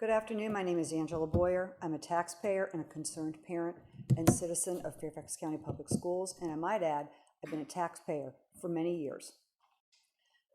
Good afternoon. My name is Angela Boyer. I'm a taxpayer and a concerned parent and citizen of Fairfax County Public Schools, and I might add, I've been a taxpayer for many years.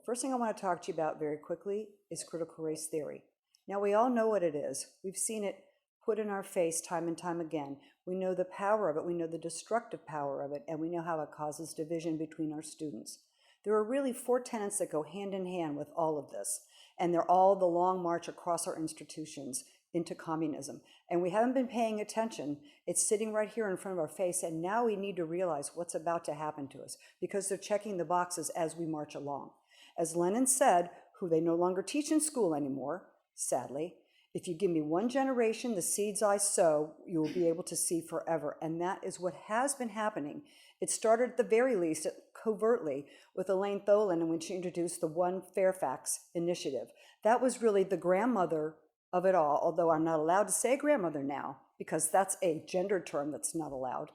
First thing I want to talk to you about very quickly is critical race theory. Now, we all know what it is. We've seen it put in our face time and time again. We know the power of it, we know the destructive power of it, and we know how it causes division between our students. There are really 4 tenets that go hand in hand with all of this, and they're all the long march across our institutions into communism. And we haven't been paying attention. It's sitting right here in front of our face, and now we need to realize what's about to happen to us because they're checking the boxes as we march along. As Lenin said, who they no longer teach in school anymore, sadly, if you give me one generation, the seeds I sow, you will be able to see forever. And that is what has been happening. It started at the very least covertly with Elaine Tholen when she introduced the One Fairfax initiative. That was really the grandmother of it all, although I'm not allowed to say grandmother now because that's a gendered term that's not allowed.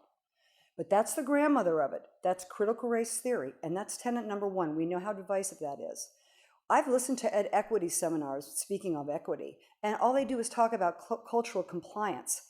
But that's the grandmother of it. That's critical race theory. And that's tenet number 1. We know how divisive that is. I've listened to ed equity seminars, speaking of equity, and all they do is talk about cultural compliance.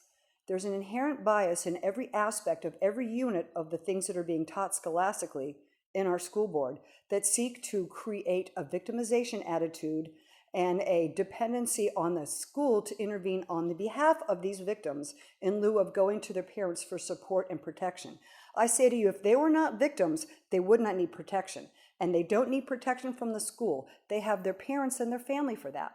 There's an inherent bias in every aspect of every unit of the things that are being taught scholastically in our school board that seek to create a victimization attitude and a dependency on the school to intervene on the behalf of these victims in lieu of going to their parents for support and protection. I say to you, if they were not victims, they would not need protection. And they don't need protection from the school. They have their parents and their family for that.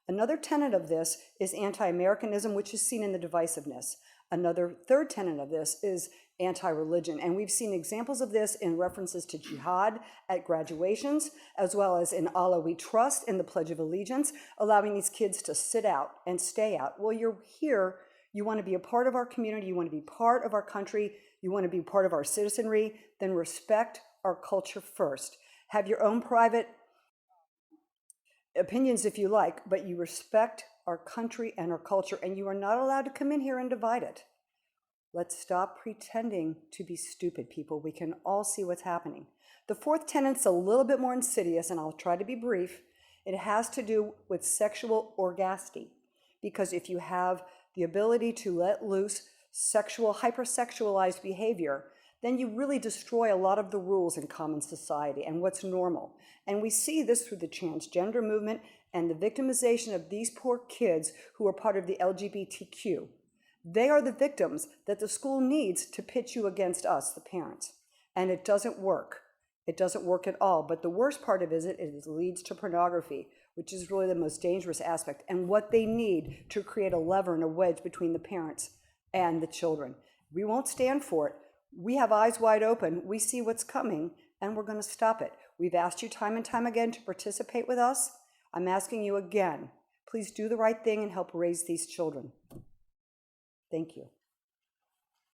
Another tenet of this is anti-Americanism, which is seen in the divisiveness. Another third tenet of this is anti-religion. And we've seen examples of this in references to jihad at graduations, as well as in Allah We Trust in the Pledge of Allegiance, allowing these kids to sit out and stay out. Well, you're here, you want to be a part of our community, you want to be part of our country, you want to be part of our citizenry, then respect our culture first. Have your own private opinions if you like, but you respect our country and our culture, and you are not allowed to come in here and divide it. Let's stop pretending to be stupid, people. We can all see what's happening. The fourth tenet's a little bit more insidious, and I'll try to be brief. It has to do with sexual orgasty, because if you have the ability to let loose sexual, hypersexualized behavior, then you really destroy a lot of the rules in common society and what's normal. And we see this through the transgender movement and the victimization of these poor kids who are part of the LGBTQ. They are the victims that the school needs to pitch you against us, the parents. And it doesn't work. It doesn't work at all. But the worst part of it leads to pornography, which is really the most dangerous aspect, and what they need to create a lever and a wedge between the parents and the children. We won't stand for it. We have eyes wide open. We see what's coming, and we're going to stop it. We've asked you time and time again to participate with us. I'm asking you again, please do the right thing and help raise these children. Thank you.